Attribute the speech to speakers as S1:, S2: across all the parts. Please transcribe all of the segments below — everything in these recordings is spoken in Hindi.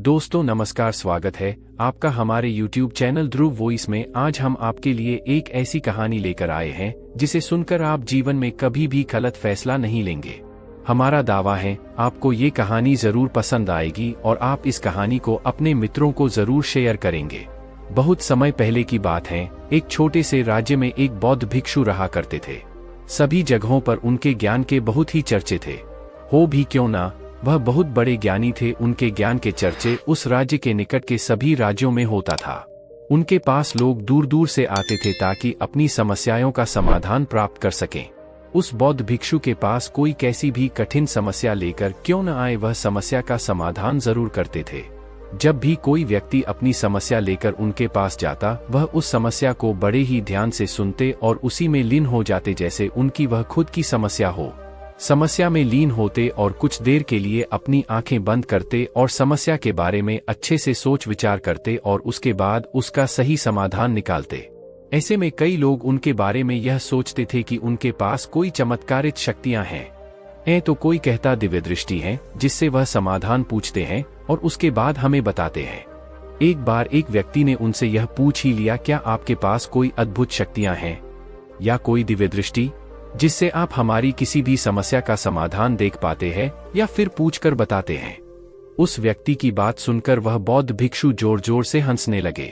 S1: दोस्तों नमस्कार, स्वागत है आपका हमारे YouTube चैनल ध्रुव वॉइस में। आज हम आपके लिए एक ऐसी कहानी लेकर आए हैं जिसे सुनकर आप जीवन में कभी भी गलत फैसला नहीं लेंगे। हमारा दावा है आपको ये कहानी जरूर पसंद आएगी और आप इस कहानी को अपने मित्रों को जरूर शेयर करेंगे। बहुत समय पहले की बात है, एक छोटे से राज्य में एक बौद्ध भिक्षु रहा करते थे। सभी जगहों पर उनके ज्ञान के बहुत ही चर्चे थे। हो भी क्यों ना, वह बहुत बड़े ज्ञानी थे। उनके ज्ञान के चर्चे उस राज्य के निकट के सभी राज्यों में होता था। उनके पास लोग दूर दूर से आते थे ताकि अपनी समस्याओं का समाधान प्राप्त कर सकें। उस बौद्ध भिक्षु के पास कोई कैसी भी कठिन समस्या लेकर क्यों न आए, वह समस्या का समाधान जरूर करते थे। जब भी कोई व्यक्ति अपनी समस्या लेकर उनके पास जाता, वह उस समस्या को बड़े ही ध्यान से सुनते और उसी में लीन हो जाते जैसे उनकी वह खुद की समस्या हो। समस्या में लीन होते और कुछ देर के लिए अपनी आंखें बंद करते और समस्या के बारे में अच्छे से सोच विचार करते और उसके बाद उसका सही समाधान निकालते। ऐसे में कई लोग उनके बारे में यह सोचते थे कि उनके पास कोई चमत्कारित शक्तियां हैं। तो कोई कहता दिव्य दृष्टि है जिससे वह समाधान पूछते हैं और उसके बाद हमें बताते हैं। एक बार एक व्यक्ति ने उनसे यह पूछ ही लिया, क्या आपके पास कोई अद्भुत शक्तियां हैं या कोई दिव्य दृष्टि जिससे आप हमारी किसी भी समस्या का समाधान देख पाते हैं या फिर पूछकर बताते हैं। उस व्यक्ति की बात सुनकर वह बौद्ध भिक्षु जोर जोर से हंसने लगे।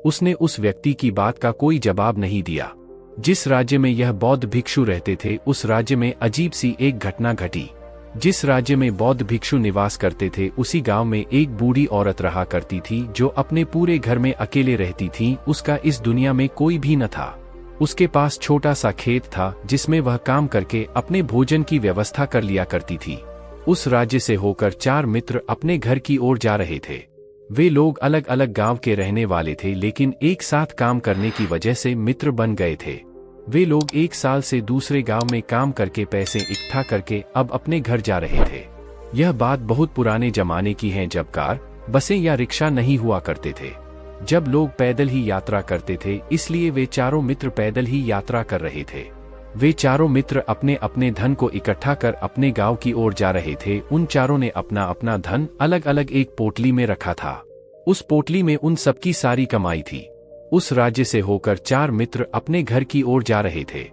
S1: उसने उस व्यक्ति की बात का कोई जवाब नहीं दिया। जिस राज्य में यह बौद्ध भिक्षु रहते थे, उस राज्य में अजीब सी एक घटना घटी। जिस राज्य में बौद्ध भिक्षु निवास करते थे, उसी गांव में एक बूढ़ी औरत रहा करती थी जो अपने पूरे घर में अकेले रहती थी। उसका इस दुनिया में कोई भी न था। उसके पास छोटा सा खेत था जिसमें वह काम करके अपने भोजन की व्यवस्था कर लिया करती थी। उस राज्य से होकर 4 मित्र अपने घर की ओर जा रहे थे। वे लोग अलग अलग गांव के रहने वाले थे, लेकिन एक साथ काम करने की वजह से मित्र बन गए थे। वे लोग 1 साल से दूसरे गांव में काम करके पैसे इकट्ठा करके अब अपने घर जा रहे थे। यह बात बहुत पुराने जमाने की है, जब कार, बसें या रिक्शा नहीं हुआ करते थे। जब लोग पैदल ही यात्रा करते थे, इसलिए वे चारों मित्र पैदल ही यात्रा कर रहे थे। वे चारों मित्र अपने अपने धन को इकट्ठा कर अपने गांव की ओर जा रहे थे। उन चारों ने अपना अपना धन अलग अलग एक पोटली में रखा था। उस पोटली में उन सबकी सारी कमाई थी। उस राज्य से होकर 4 मित्र अपने घर की ओर जा रहे थे।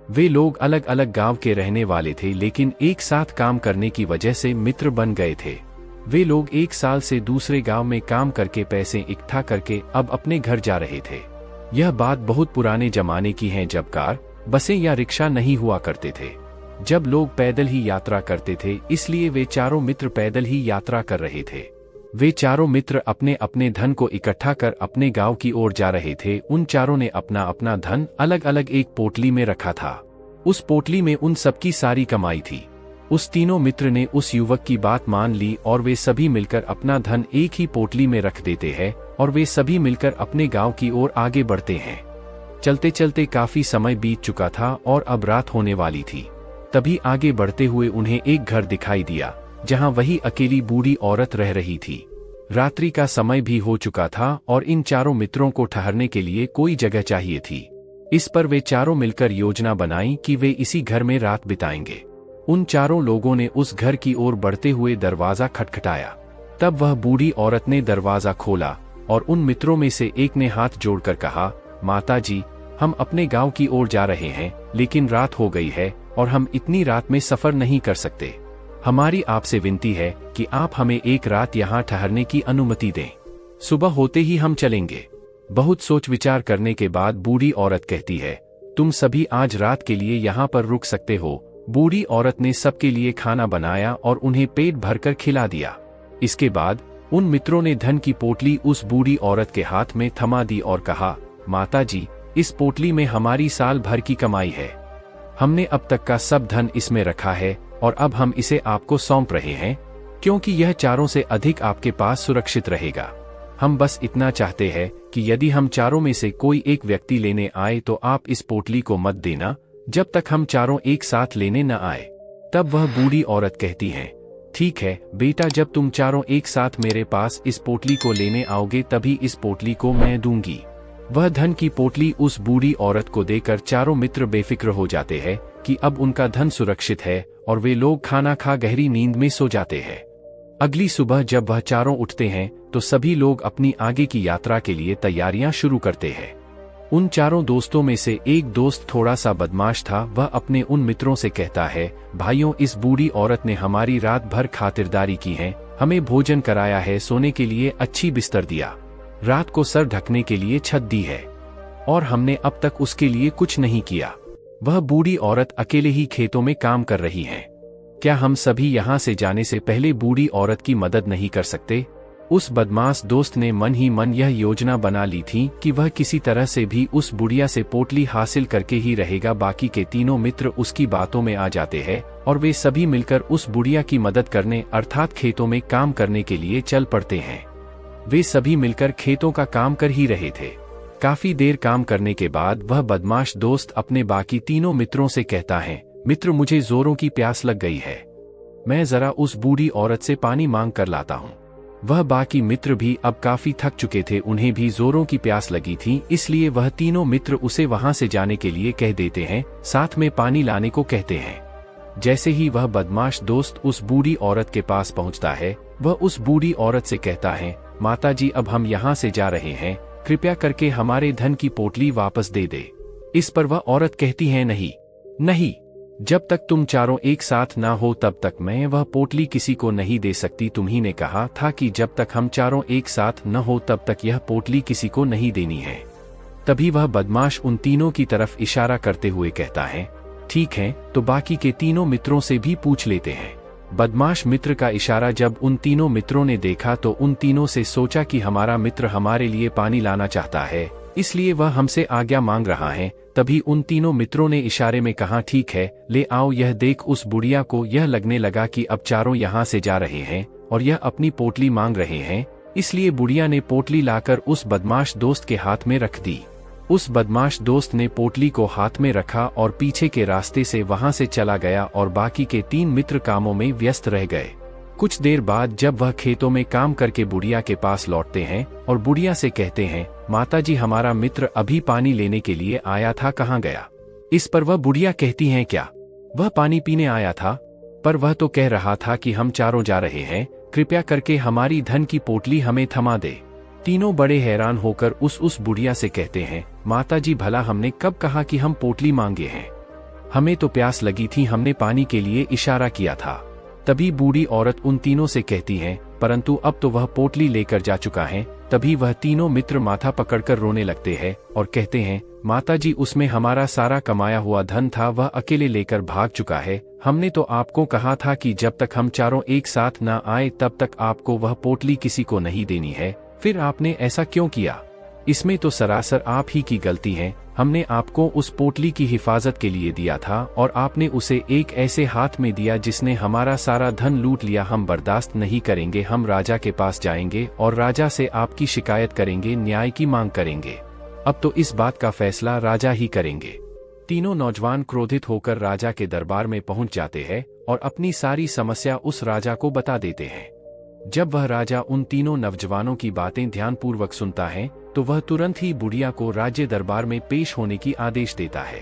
S1: वे लोग अलग अलग गांव के रहने वाले थे, लेकिन एक साथ काम करने की वजह से मित्र बन गए थे। वे लोग 1 साल से दूसरे गांव में काम करके पैसे इकट्ठा करके अब अपने घर जा रहे थे। यह बात बहुत पुराने जमाने की है, जब कार, बसें या रिक्शा नहीं हुआ करते थे। जब लोग पैदल ही यात्रा करते थे, इसलिए वे चारों मित्र पैदल ही यात्रा कर रहे थे। वे चारों मित्र अपने अपने धन को इकट्ठा कर अपने गांव की ओर जा रहे थे। उन चारों ने अपना अपना धन अलग अलग एक पोटली में रखा था। उस पोटली में उन सबकी सारी कमाई थी। उस तीनों मित्र ने उस युवक की बात मान ली और वे सभी मिलकर अपना धन एक ही पोटली में रख देते हैं और वे सभी मिलकर अपने गांव की ओर आगे बढ़ते हैं। चलते चलते काफी समय बीत चुका था और अब रात होने वाली थी। तभी आगे बढ़ते हुए उन्हें एक घर दिखाई दिया जहां वही अकेली बूढ़ी औरत रह रही थी। रात्रि का समय भी हो चुका था और इन चारों मित्रों को ठहरने के लिए कोई जगह चाहिए थी। इस पर वे चारों मिलकर योजना बनाई कि वे इसी घर में रात बिताएंगे। उन चारों लोगों ने उस घर की ओर बढ़ते हुए दरवाजा खटखटाया। तब वह बूढ़ी औरत ने दरवाजा खोला और उन मित्रों में से एक ने हाथ जोड़कर कहा, माता जी, हम अपने गांव की ओर जा रहे हैं, लेकिन रात हो गई है और हम इतनी रात में सफर नहीं कर सकते। हमारी आपसे विनती है कि आप हमें एक रात यहाँ ठहरने की अनुमति दें। सुबह होते ही हम चलेंगे। बहुत सोच विचार करने के बाद बूढ़ी औरत कहती है, तुम सभी आज रात के लिए यहाँ पर रुक सकते हो। बूढ़ी औरत ने सबके लिए खाना बनाया और उन्हें पेट भरकर खिला दिया। इसके बाद उन मित्रों ने धन की पोटली उस बूढ़ी औरत के हाथ में थमा दी और कहा, माता जी, इस पोटली में हमारी साल भर की कमाई है। हमने अब तक का सब धन इसमें रखा है और अब हम इसे आपको सौंप रहे हैं, क्योंकि यह चारों से अधिक आपके पास सुरक्षित रहेगा। हम बस इतना चाहते हैं कि यदि हम चारों में से कोई एक व्यक्ति लेने आए तो आप इस पोटली को मत देना जब तक हम चारों एक साथ लेने न आए। तब वह बूढ़ी औरत कहती है, ठीक है बेटा, जब तुम चारों एक साथ मेरे पास इस पोटली को लेने आओगे तभी इस पोटली को मैं दूंगी। वह धन की पोटली उस बूढ़ी औरत को देकर चारों मित्र बेफिक्र हो जाते हैं कि अब उनका धन सुरक्षित है और वे लोग खाना खा गहरी नींद में सो जाते हैं। अगली सुबह जब वह चारों उठते हैं तो सभी लोग अपनी आगे की यात्रा के लिए तैयारियां शुरू करते हैं। उन चारों दोस्तों में से एक दोस्त थोड़ा सा बदमाश था। वह अपने उन मित्रों से कहता है, भाइयों, इस बूढ़ी औरत ने हमारी रात भर खातिरदारी की है, हमें भोजन कराया है, सोने के लिए अच्छी बिस्तर दिया, रात को सर ढकने के लिए छत दी है, और हमने अब तक उसके लिए कुछ नहीं किया। वह बूढ़ी औरत अकेले ही खेतों में काम कर रही है। क्या हम सभी यहाँ से जाने से पहले बूढ़ी औरत की मदद नहीं कर सकते? उस बदमाश दोस्त ने मन ही मन यह योजना बना ली थी कि वह किसी तरह से भी उस बुढ़िया से पोटली हासिल करके ही रहेगा। बाकी के तीनों मित्र उसकी बातों में आ जाते हैं और वे सभी मिलकर उस बुढ़िया की मदद करने अर्थात खेतों में काम करने के लिए चल पड़ते हैं। वे सभी मिलकर खेतों का काम कर ही रहे थे। काफी देर काम करने के बाद वह बदमाश दोस्त अपने बाकी तीनों मित्रों से कहता है, मित्र, मुझे जोरों की प्यास लग गई है, मैं जरा उस बूढ़ी औरत से पानी मांग कर लाता हूँ। वह बाकी मित्र भी अब काफी थक चुके थे, उन्हें भी जोरों की प्यास लगी थी, इसलिए वह तीनों मित्र उसे वहां से जाने के लिए कह देते हैं, साथ में पानी लाने को कहते हैं। जैसे ही वह बदमाश दोस्त उस बूढ़ी औरत के पास पहुंचता है, वह उस बूढ़ी औरत से कहता है, माताजी, अब हम यहाँ से जा रहे हैं, कृपया करके हमारे धन की पोटली वापस दे दे। इस पर वह औरत कहती है, नहीं नहीं, जब तक तुम चारों एक साथ ना हो तब तक मैं वह पोटली किसी को नहीं दे सकती। तुम्ही ने कहा था कि जब तक हम चारों एक साथ न हो तब तक यह पोटली किसी को नहीं देनी है। तभी वह बदमाश उन तीनों की तरफ इशारा करते हुए कहता है, ठीक है, तो बाकी के तीनों मित्रों से भी पूछ लेते हैं। बदमाश मित्र का इशारा जब उन तीनों मित्रों ने देखा तो उन तीनों से सोचा कि हमारा मित्र हमारे लिए पानी लाना चाहता है, इसलिए वह हमसे आज्ञा मांग रहा है। तभी उन तीनों मित्रों ने इशारे में कहा, ठीक है, ले आओ। यह देख उस बुढ़िया को यह लगने लगा कि अब चारों यहाँ से जा रहे हैं और यह अपनी पोटली मांग रहे हैं, इसलिए बुढ़िया ने पोटली लाकर उस बदमाश दोस्त के हाथ में रख दी। उस बदमाश दोस्त ने पोटली को हाथ में रखा और पीछे के रास्ते से वहां से चला गया और बाकी के तीन मित्र कामों में व्यस्त रह गए। कुछ देर बाद जब वह खेतों में काम करके बुढ़िया के पास लौटते हैं और बुढ़िया से कहते हैं, माताजी, हमारा मित्र अभी पानी लेने के लिए आया था, कहाँ गया? इस पर वह बुढ़िया कहती हैं, क्या वह पानी पीने आया था? पर वह तो कह रहा था कि हम चारों जा रहे हैं, कृपया करके हमारी धन की पोटली हमें थमा दे। तीनों बड़े हैरान होकर उस बुढ़िया से कहते हैं, माताजी, भला हमने कब कहा कि हम पोटली मांगे हैं? हमें तो प्यास लगी थी, हमने पानी के लिए इशारा किया था। तभी बूढ़ी औरत उन तीनों से कहती है, परंतु अब तो वह पोटली लेकर जा चुका है। तभी वह तीनों मित्र माथा पकड़कर रोने लगते हैं और कहते हैं, माताजी, उसमें हमारा सारा कमाया हुआ धन था, वह अकेले लेकर भाग चुका है। हमने तो आपको कहा था कि जब तक हम चारों एक साथ ना आए तब तक आपको वह पोटली किसी को नहीं देनी है, फिर आपने ऐसा क्यों किया? इसमें तो सरासर आप ही की गलती है। हमने आपको उस पोटली की हिफाजत के लिए दिया था और आपने उसे एक ऐसे हाथ में दिया जिसने हमारा सारा धन लूट लिया। हम बर्दाश्त नहीं करेंगे, हम राजा के पास जाएंगे और राजा से आपकी शिकायत करेंगे, न्याय की मांग करेंगे। अब तो इस बात का फैसला राजा ही करेंगे। तीनों नौजवान क्रोधित होकर राजा के दरबार में पहुंच जाते हैं और अपनी सारी समस्या उस राजा को बता देते हैं। जब वह राजा उन तीनों नौजवानों की बातें ध्यानपूर्वक सुनता है तो वह तुरंत ही बुढ़िया को राज्य दरबार में पेश होने की आदेश देता है।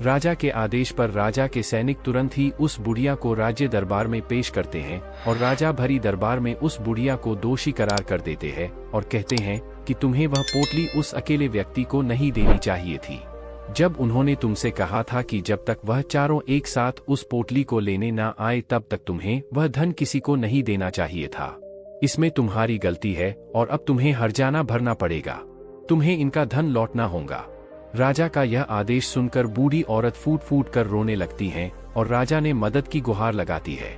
S1: राजा के आदेश पर राजा के सैनिक तुरंत ही उस बुढ़िया को राज्य दरबार में पेश करते हैं और राजा भरी दरबार में उस बुढ़िया को दोषी करार कर देते हैं और कहते हैं कि तुम्हें वह पोटली उस अकेले व्यक्ति को नहीं देनी चाहिए थी। जब उन्होंने तुमसे कहा था कि जब तक वह चारों एक साथ उस पोटली को लेने ना आए तब तक तुम्हें वह धन किसी को नहीं देना चाहिए था। इसमें तुम्हारी गलती है और अब तुम्हें हर्जाना भरना पड़ेगा। तुम्हें इनका धन लौटना होगा। राजा का यह आदेश सुनकर बूढ़ी औरत फूट फूट कर रोने लगती हैं और राजा ने मदद की गुहार लगाती है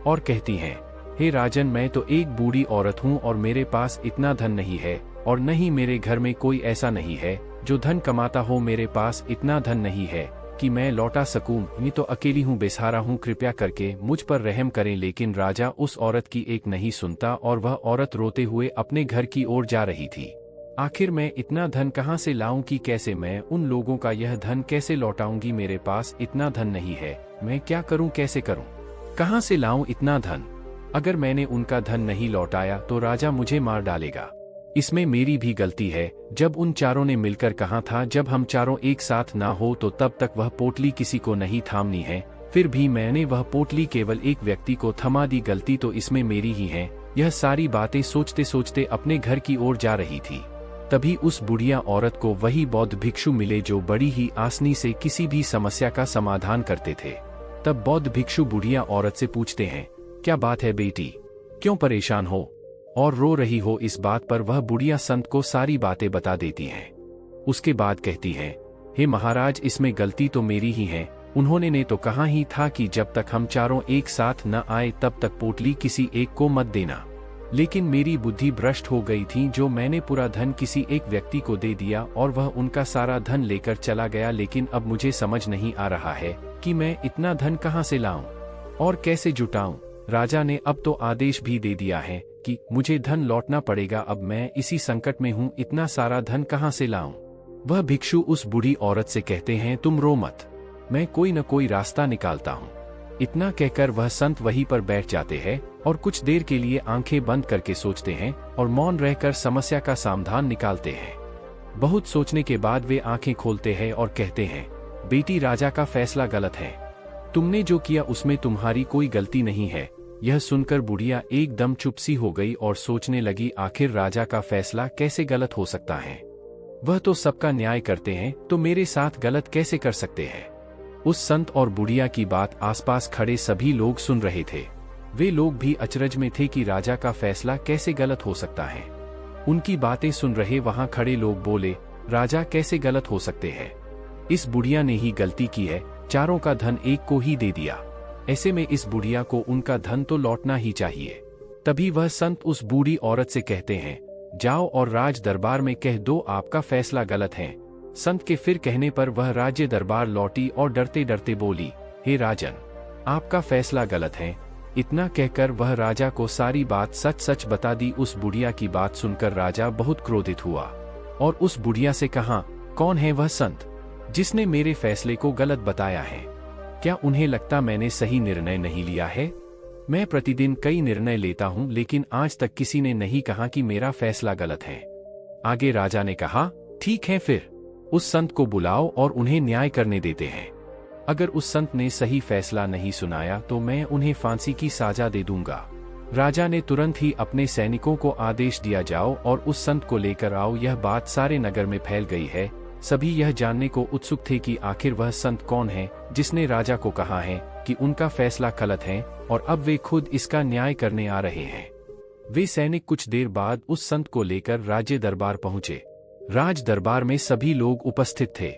S1: और कहती हैं, हे राजन, मैं तो एक बूढ़ी औरत हूँ और मेरे पास इतना धन नहीं है और न ही मेरे घर में कोई ऐसा नहीं है जो धन कमाता हो। मेरे पास इतना धन नहीं है कि मैं लौटा सकूं। मैं तो अकेली हूँ, बेसहारा हूँ, कृपया करके मुझ पर रहम करें। लेकिन राजा उस औरत की एक नहीं सुनता और वह औरत रोते हुए अपने घर की ओर जा रही थी। आखिर मैं इतना धन कहाँ से लाऊं कि कैसे मैं उन लोगों का यह धन कैसे लौटाऊंगी? मेरे पास इतना धन नहीं है, मैं क्या करूं, कैसे करूं, कहाँ से लाऊं इतना धन? अगर मैंने उनका धन नहीं लौटाया तो राजा मुझे मार डालेगा। इसमें मेरी भी गलती है। जब उन चारों ने मिलकर कहा था जब हम चारों एक साथ ना हो तो तब तक वह पोटली किसी को नहीं थामनी है, फिर भी मैंने वह पोटली केवल एक व्यक्ति को थमा दी, गलती तो इसमें मेरी ही है। यह सारी बातें सोचते सोचते अपने घर की ओर जा रही थी। तभी उस बुढ़िया औरत को वही बौद्ध भिक्षु मिले जो बड़ी ही आसानी से किसी भी समस्या का समाधान करते थे। तब बौद्ध भिक्षु बुढ़िया औरत से पूछते हैं, क्या बात है बेटी, क्यों परेशान हो और रो रही हो? इस बात पर वह बुढ़िया संत को सारी बातें बता देती हैं। उसके बाद कहती हैं, हे महाराज, इसमें गलती तो मेरी ही है। उन्होंने ने तो कहा ही था कि जब तक हम चारों एक साथ न आए तब तक पोटली किसी एक को मत देना, लेकिन मेरी बुद्धि भ्रष्ट हो गई थी, जो मैंने पूरा धन किसी एक व्यक्ति को दे दिया और वह उनका सारा धन लेकर चला गया। लेकिन अब मुझे समझ नहीं आ रहा है कि मैं इतना धन कहाँ से लाऊं और कैसे जुटाऊं। राजा ने अब तो आदेश भी दे दिया है कि मुझे धन लौटना पड़ेगा। अब मैं इसी संकट में हूँ, इतना सारा धन कहाँ से लाऊं? वह भिक्षु उस बूढ़ी औरत से कहते हैं, तुम रो मत, मैं कोई न कोई रास्ता निकालता हूँ। इतना कहकर वह संत वहीं पर बैठ जाते हैं और कुछ देर के लिए आंखें बंद करके सोचते हैं और मौन रहकर समस्या का समाधान निकालते हैं। बहुत सोचने के बाद वे आंखें खोलते हैं और कहते हैं, बेटी, राजा का फैसला गलत है। तुमने जो किया उसमें तुम्हारी कोई गलती नहीं है। यह सुनकर बुढ़िया एकदम चुप सी हो गई और सोचने लगी, आखिर राजा का फैसला कैसे गलत हो सकता है? वह तो सबका न्याय करते हैं, तो मेरे साथ गलत कैसे कर सकते हैं? उस संत और बुढ़िया की बात आसपास खड़े सभी लोग सुन रहे थे। वे लोग भी अचरज में थे कि राजा का फैसला कैसे गलत हो सकता है। उनकी बातें सुन रहे वहां खड़े लोग बोले, राजा कैसे गलत हो सकते हैं? इस बुढ़िया ने ही गलती की है, चारों का धन एक को ही दे दिया। ऐसे में इस बुढ़िया को उनका धन तो लौटना ही चाहिए। तभी वह संत उस बूढ़ी औरत से कहते हैं, जाओ और राज दरबार में कह दो आपका फैसला गलत है। संत के फिर कहने पर वह राज्य दरबार लौटी और डरते डरते बोली, हे राजन, आपका फैसला गलत है। इतना कहकर वह राजा को सारी बात सच सच बता दी। उस बुढ़िया की बात सुनकर राजा बहुत क्रोधित हुआ और उस बुढ़िया से कहा, कौन है वह संत जिसने मेरे फैसले को गलत बताया है? क्या उन्हें लगता मैंने सही निर्णय नहीं लिया है? मैं प्रतिदिन कई निर्णय लेता हूं, लेकिन आज तक किसी ने नहीं कहा कि मेरा फैसला गलत है। आगे राजा ने कहा, ठीक है, फिर उस संत को बुलाओ और उन्हें न्याय करने देते हैं। अगर उस संत ने सही फैसला नहीं सुनाया तो मैं उन्हें फांसी की सजा दे दूंगा। राजा ने तुरंत ही अपने सैनिकों को आदेश दिया, जाओ और उस संत को लेकर आओ। यह बात सारे नगर में फैल गई है। सभी यह जानने को उत्सुक थे कि आखिर वह संत कौन है जिसने राजा को कहा है कि उनका फैसला गलत है और अब वे खुद इसका न्याय करने आ रहे हैं। वे सैनिक कुछ देर बाद उस संत को लेकर राज्य दरबार पहुंचे। राज दरबार में सभी लोग उपस्थित थे।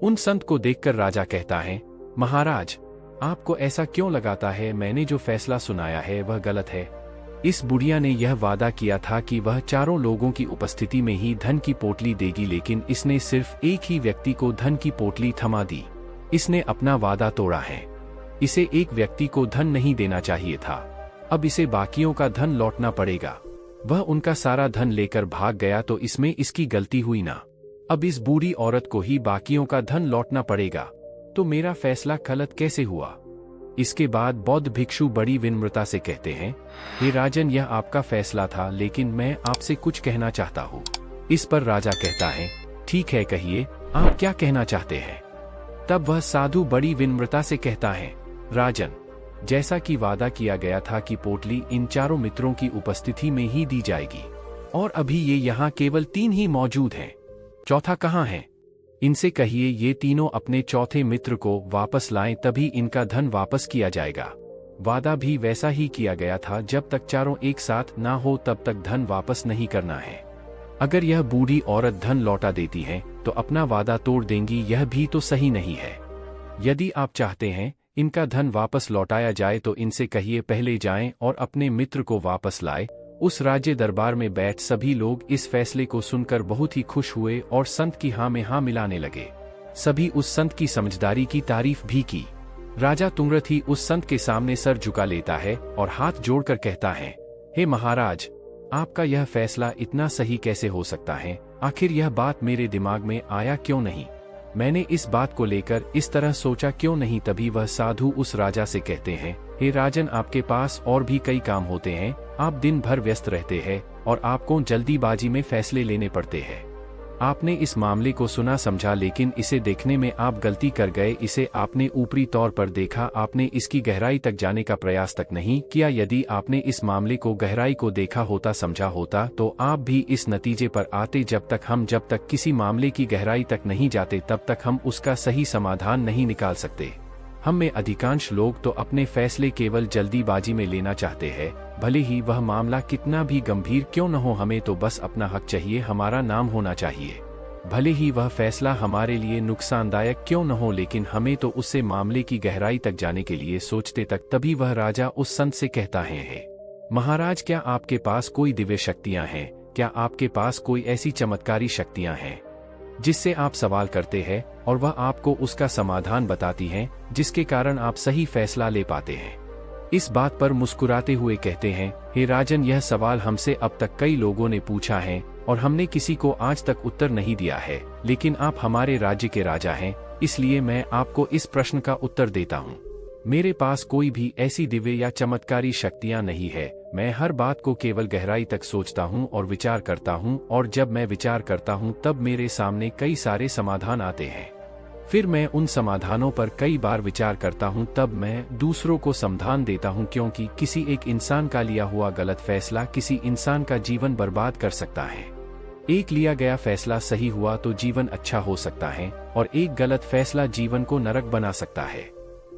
S1: उन संत को देखकर राजा कहता है, महाराज, आपको ऐसा क्यों लगाता है? मैंने जो फैसला सुनाया है वह गलत है। इस बुढ़िया ने यह वादा किया था कि वह चारों लोगों की उपस्थिति में ही धन की पोटली देगी, लेकिन इसने सिर्फ एक ही व्यक्ति को धन की पोटली थमा दी। इसने अपना वादा तोड़ा है। इसे एक व्यक्ति को धन नहीं देना चाहिए था। अब इसे बाकियों का धन लौटना पड़ेगा। वह उनका सारा धन लेकर भाग गया तो इसमें इसकी गलती हुई ना। अब इस बूढ़ी औरत को ही बाकियों का धन लौटना पड़ेगा, तो मेरा फैसला गलत कैसे हुआ? इसके बाद बौद्ध भिक्षु बड़ी विनम्रता से कहते हैं, हे राजन, यह आपका फैसला था, लेकिन मैं आपसे कुछ कहना चाहता हूँ। इस पर राजा कहता है, ठीक है, कहिए, आप क्या कहना चाहते हैं? तब वह साधु बड़ी विनम्रता से कहता है, राजन, जैसा कि वादा किया गया था कि पोटली इन चारों मित्रों की उपस्थिति में ही दी जाएगी, और अभी ये यहाँ केवल 3 ही मौजूद हैं। चौथा कहाँ है? इनसे कहिए ये तीनों अपने चौथे मित्र को वापस लाएं, तभी इनका धन वापस किया जाएगा। वादा भी वैसा ही किया गया था, जब तक चारों एक साथ ना हो तब तक धन वापस नहीं करना है। अगर यह बूढ़ी औरत धन लौटा देती है तो अपना वादा तोड़ देंगी, यह भी तो सही नहीं है। यदि आप चाहते हैं इनका धन वापस लौटाया जाए तो इनसे कहिए पहले जाएं और अपने मित्र को वापस लाए। उस राज्य दरबार में बैठ सभी लोग इस फैसले को सुनकर बहुत ही खुश हुए और संत की हाँ में हाँ मिलाने लगे। सभी उस संत की समझदारी की तारीफ भी की। राजा तुंगरथ ही उस संत के सामने सर झुका लेता है और हाथ जोड़कर कहता है, हे महाराज, आपका यह फैसला इतना सही कैसे हो सकता है? आखिर यह बात मेरे दिमाग में आया क्यों नहीं? मैंने इस बात को लेकर इस तरह सोचा क्यों नहीं? तभी वह साधु उस राजा से कहते हैं, हे राजन, आपके पास और भी कई काम होते हैं। आप दिन भर व्यस्त रहते हैं और आपको जल्दीबाजी में फैसले लेने पड़ते हैं। आपने इस मामले को सुना समझा, लेकिन इसे देखने में आप गलती कर गए। इसे आपने ऊपरी तौर पर देखा, आपने इसकी गहराई तक जाने का प्रयास तक नहीं किया। यदि आपने इस मामले को गहराई को देखा होता, समझा होता, तो आप भी इस नतीजे पर आते। जब तक किसी मामले की गहराई तक नहीं जाते, तब तक हम उसका सही समाधान नहीं निकाल सकते। हम में अधिकांश लोग तो अपने फैसले केवल जल्दीबाजी में लेना चाहते हैं, भले ही वह मामला कितना भी गंभीर क्यों न हो। हमें तो बस अपना हक चाहिए, हमारा नाम होना चाहिए। भले ही वह फैसला हमारे लिए नुकसानदायक क्यों न हो, लेकिन हमें तो उससे मामले की गहराई तक जाने के लिए सोचते तक। तभी वह राजा उस संत से कहता है, महाराज, क्या आपके पास कोई दिव्य शक्तियां हैं? क्या आपके पास कोई ऐसी चमत्कारी शक्तियां हैं जिससे आप सवाल करते हैं और वह आपको उसका समाधान बताती हैं, जिसके कारण आप सही फैसला ले पाते हैं? इस बात पर मुस्कुराते हुए कहते हैं, हे राजन, यह सवाल हमसे अब तक कई लोगों ने पूछा है और हमने किसी को आज तक उत्तर नहीं दिया है, लेकिन आप हमारे राज्य के राजा हैं, इसलिए मैं आपको इस प्रश्न का उत्तर देता हूँ। मेरे पास कोई भी ऐसी दिव्य या चमत्कारी शक्तियाँ नहीं है। मैं हर बात को केवल गहराई तक सोचता हूँ और विचार करता हूँ, और जब मैं विचार करता हूँ तब मेरे सामने कई सारे समाधान आते हैं। फिर मैं उन समाधानों पर कई बार विचार करता हूँ, तब मैं दूसरों को समाधान देता हूँ, क्योंकि किसी एक इंसान का लिया हुआ गलत फैसला किसी इंसान का जीवन बर्बाद कर सकता है। एक लिया गया फैसला सही हुआ तो जीवन अच्छा हो सकता है, और एक गलत फैसला जीवन को नरक बना सकता है।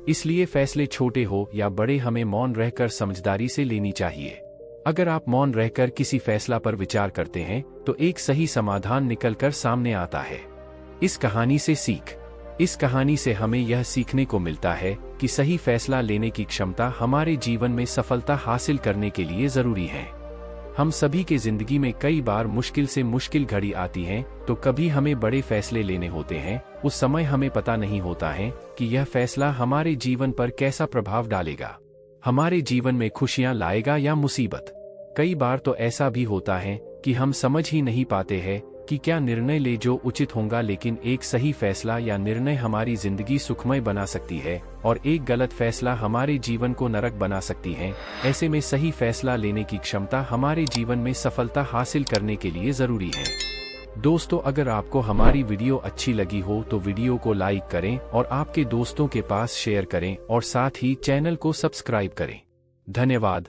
S1: इसलिए फैसले छोटे हो या बड़े, हमें मौन रहकर समझदारी से लेनी चाहिए। अगर आप मौन रहकर किसी फैसला पर विचार करते हैं तो एक सही समाधान निकलकर सामने आता है। इस कहानी से सीख। इस कहानी से हमें यह सीखने को मिलता है कि सही फैसला लेने की क्षमता हमारे जीवन में सफलता हासिल करने के लिए जरूरी है। हम सभी के जिंदगी में कई बार मुश्किल से मुश्किल घड़ी आती है, तो कभी हमें बड़े फैसले लेने होते हैं। उस समय हमें पता नहीं होता है कि यह फैसला हमारे जीवन पर कैसा प्रभाव डालेगा, हमारे जीवन में खुशियां लाएगा या मुसीबत। कई बार तो ऐसा भी होता है कि हम समझ ही नहीं पाते हैं कि क्या निर्णय ले जो उचित होगा, लेकिन एक सही फैसला या निर्णय हमारी जिंदगी सुखमय बना सकती है और एक गलत फैसला हमारे जीवन को नरक बना सकती है। ऐसे में सही फैसला लेने की क्षमता हमारे जीवन में सफलता हासिल करने के लिए जरूरी है। दोस्तों, अगर आपको हमारी वीडियो अच्छी लगी हो तो वीडियो को लाइक करें और आपके दोस्तों के पास शेयर करें, और साथ ही चैनल को सब्सक्राइब करें। धन्यवाद।